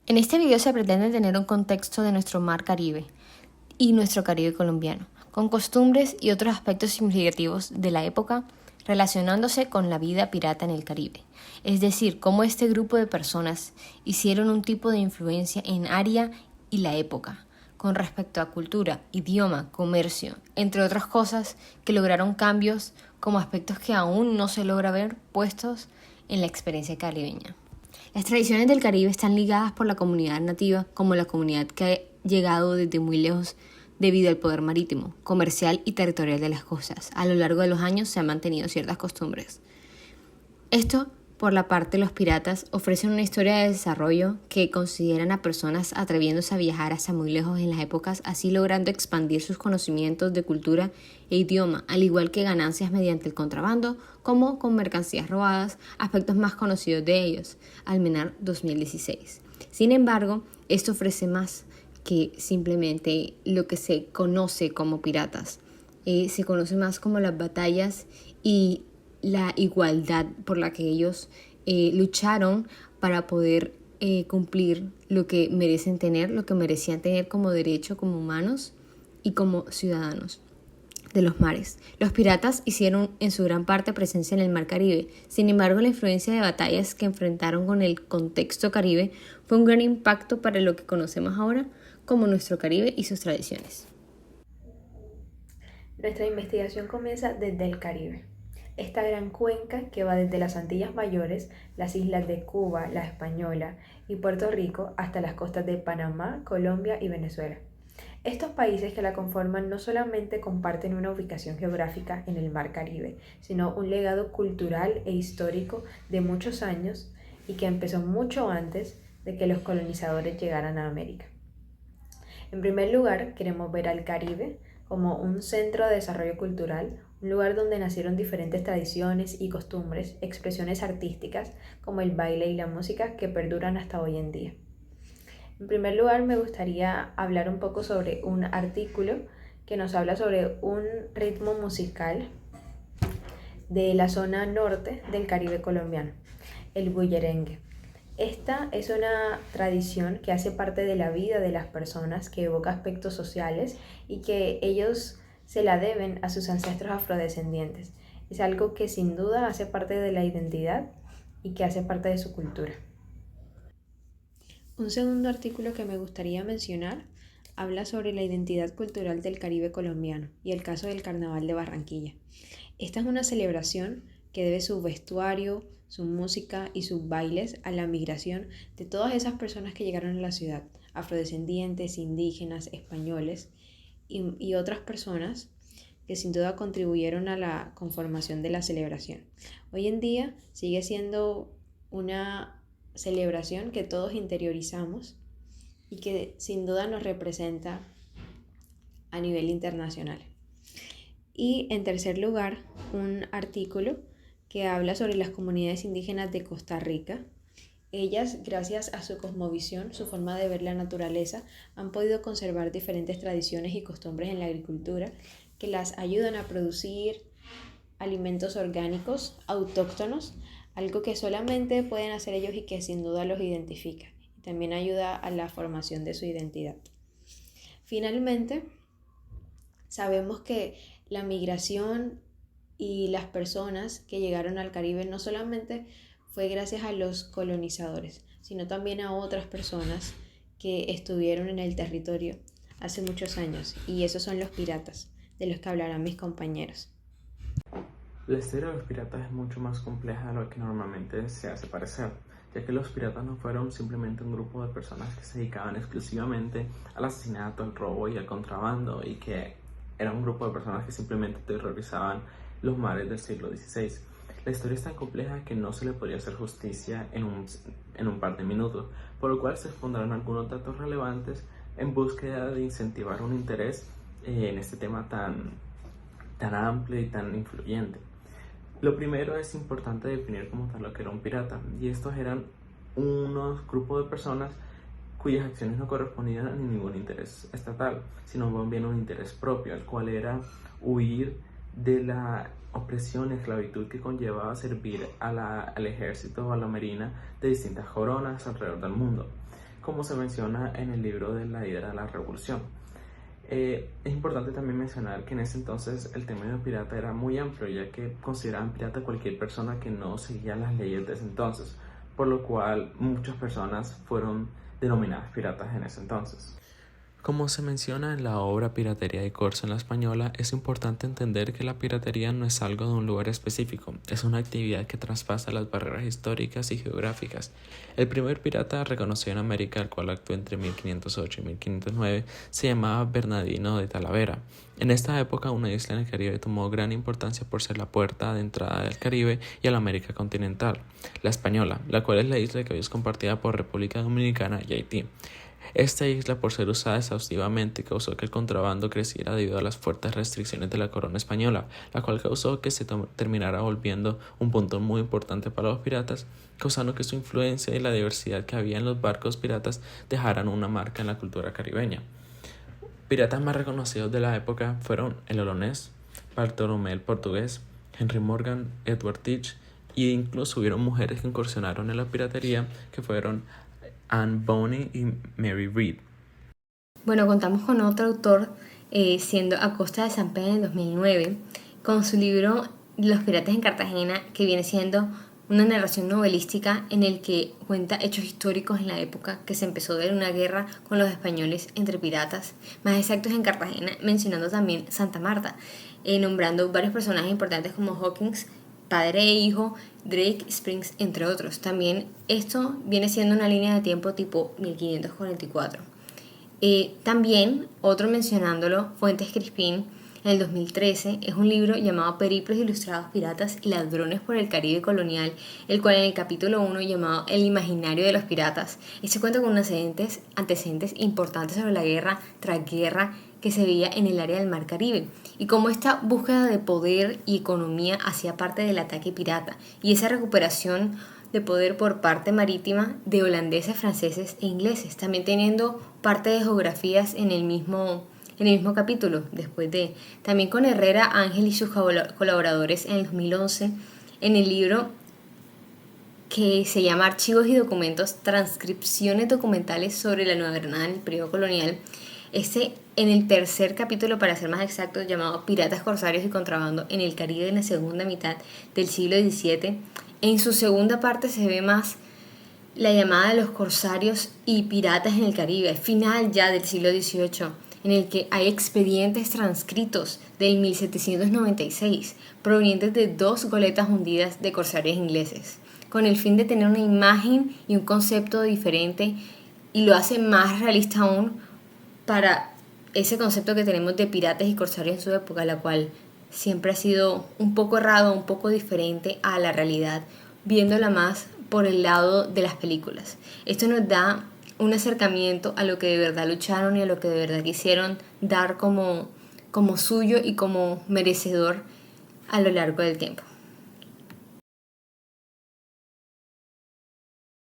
En este video se pretende tener un contexto de nuestro mar Caribe y nuestro Caribe colombiano, con costumbres y otros aspectos significativos de la época relacionándose con la vida pirata en el Caribe, es decir, cómo este grupo de personas hicieron un tipo de influencia en área y la época, con respecto a cultura, idioma, comercio, entre otras cosas que lograron cambios como aspectos que aún no se logra ver puestos en la experiencia caribeña. Las tradiciones del Caribe están ligadas por la comunidad nativa como la comunidad que ha llegado desde muy lejos debido al poder marítimo, comercial y territorial de las costas. A lo largo de los años se han mantenido ciertas costumbres. Esto, por la parte de los piratas, ofrecen una historia de desarrollo que consideran a personas atreviéndose a viajar hasta muy lejos en las épocas, así logrando expandir sus conocimientos de cultura e idioma, al igual que ganancias mediante el contrabando, como con mercancías robadas, aspectos más conocidos de ellos, Almenar 2016. Sin embargo, esto ofrece más que simplemente lo que se conoce como piratas. Se conoce más como las batallas y la igualdad por la que ellos lucharon para poder cumplir lo que merecen tener, lo que merecían tener como derecho, como humanos y como ciudadanos de los mares. Los piratas hicieron en su gran parte presencia en el mar Caribe. Sin embargo, la influencia de batallas que enfrentaron con el contexto caribe fue un gran impacto para lo que conocemos ahora como nuestro Caribe y sus tradiciones. Nuestra investigación comienza desde el Caribe. Esta gran cuenca que va desde las Antillas Mayores, las islas de Cuba, La Española y Puerto Rico hasta las costas de Panamá, Colombia y Venezuela. Estos países que la conforman no solamente comparten una ubicación geográfica en el mar Caribe, sino un legado cultural e histórico de muchos años y que empezó mucho antes de que los colonizadores llegaran a América. En primer lugar, queremos ver al Caribe como un centro de desarrollo cultural, un lugar donde nacieron diferentes tradiciones y costumbres, expresiones artísticas como el baile y la música que perduran hasta hoy en día. En primer lugar, me gustaría hablar un poco sobre un artículo que nos habla sobre un ritmo musical de la zona norte del Caribe colombiano, el bullerengue. Esta es una tradición que hace parte de la vida de las personas, que evoca aspectos sociales y que ellos se la deben a sus ancestros afrodescendientes. Es algo que sin duda hace parte de la identidad y que hace parte de su cultura. Un segundo artículo que me gustaría mencionar habla sobre la identidad cultural del Caribe colombiano y el caso del Carnaval de Barranquilla. Esta es una celebración que debe su vestuario, su música y sus bailes a la migración de todas esas personas que llegaron a la ciudad, afrodescendientes, indígenas, españoles y otras personas que sin duda contribuyeron a la conformación de la celebración. Hoy en día sigue siendo una celebración que todos interiorizamos y que sin duda nos representa a nivel internacional. Y en tercer lugar, un artículo que habla sobre las comunidades indígenas de Costa Rica. Ellas, gracias a su cosmovisión, su forma de ver la naturaleza, han podido conservar diferentes tradiciones y costumbres en la agricultura que las ayudan a producir alimentos orgánicos autóctonos, algo que solamente pueden hacer ellos y que sin duda los identifica. Y también ayuda a la formación de su identidad. Finalmente, sabemos que la migración y las personas que llegaron al Caribe no solamente fue gracias a los colonizadores, sino también a otras personas que estuvieron en el territorio hace muchos años, y esos son los piratas, de los que hablarán mis compañeros. La historia de los piratas es mucho más compleja de lo que normalmente se hace parecer, ya que los piratas no fueron simplemente un grupo de personas que se dedicaban exclusivamente al asesinato, al robo y al contrabando, y que era un grupo de personas que simplemente terrorizaban los mares del siglo XVI. La historia es tan compleja que no se le podría hacer justicia en un par de minutos, por lo cual se expondrán algunos datos relevantes en búsqueda de incentivar un interés en este tema tan amplio y tan influyente. Lo primero, es importante definir como tal lo que era un pirata, y estos eran unos grupos de personas cuyas acciones no correspondían a ningún interés estatal, sino más bien un interés propio, el cual era huir de la opresión y esclavitud que conllevaba servir al ejército o a la marina de distintas coronas alrededor del mundo. como se menciona en el libro de la Hidra de la Revolución. Es importante también mencionar que en ese entonces el término pirata era muy amplio, ya que consideraban pirata cualquier persona que no seguía las leyes de ese entonces, por lo cual muchas personas fueron denominadas piratas en ese entonces. Como se menciona en la obra Piratería de Corzo en la Española, es importante entender que la piratería no es algo de un lugar específico, es una actividad que traspasa las barreras históricas y geográficas. El primer pirata reconocido en América, el cual actuó entre 1508 y 1509, se llamaba Bernardino de Talavera. En esta época, una isla en el Caribe tomó gran importancia por ser la puerta de entrada del Caribe y a la América continental, la Española, la cual es la isla que hoy es compartida por República Dominicana y Haití. Esta isla, por ser usada exhaustivamente, causó que el contrabando creciera debido a las fuertes restricciones de la corona española, la cual causó que se terminara volviendo un punto muy importante para los piratas, causando que su influencia y la diversidad que había en los barcos piratas dejaran una marca en la cultura caribeña. Piratas más reconocidos de la época fueron el Olonés, Bartolomé el Portugués, Henry Morgan, Edward Teach, e incluso hubieron mujeres que incursionaron en la piratería, que fueron Anne Bonny y Mary Read. Bueno, contamos con otro autor, siendo Acosta de San Pedro en 2009, con su libro Los Piratas en Cartagena, que viene siendo una narración novelística en el que cuenta hechos históricos en la época que se empezó a ver una guerra con los españoles entre piratas, más exactos en Cartagena, mencionando también Santa Marta, nombrando varios personajes importantes como Hawkins, padre e hijo, Drake, Springs, entre otros. También esto viene siendo una línea de tiempo tipo 1544. También, otro mencionándolo, Fuentes Crispín, en el 2013, es un libro llamado Periplos Ilustrados Piratas y Ladrones por el Caribe Colonial, el cual en el capítulo 1 llamado El Imaginario de los Piratas, se cuenta con unos antecedentes importantes sobre la guerra tras guerra que se veía en el área del Mar Caribe, y cómo esta búsqueda de poder y economía hacía parte del ataque pirata, y esa recuperación de poder por parte marítima de holandeses, franceses e ingleses, también teniendo parte de geografías en el mismo capítulo, también con Herrera, Ángel y sus colaboradores en el 2011, en el libro que se llama Archivos y Documentos, Transcripciones Documentales sobre la Nueva Granada en el Periodo Colonial. En el tercer capítulo, para ser más exactos, llamado Piratas, Corsarios y Contrabando en el Caribe en la segunda mitad del siglo XVII, en su segunda parte se ve más la llamada de los corsarios y piratas en el Caribe, final ya del siglo XVIII, en el que hay expedientes transcritos del 1796, provenientes de 2 goletas hundidas de corsarios ingleses, con el fin de tener una imagen y un concepto diferente, y lo hace más realista aún para ese concepto que tenemos de piratas y corsarios en su época, la cual siempre ha sido un poco errado, un poco diferente a la realidad, viéndola más por el lado de las películas. Esto nos da un acercamiento a lo que de verdad lucharon y a lo que de verdad quisieron dar como suyo y como merecedor a lo largo del tiempo.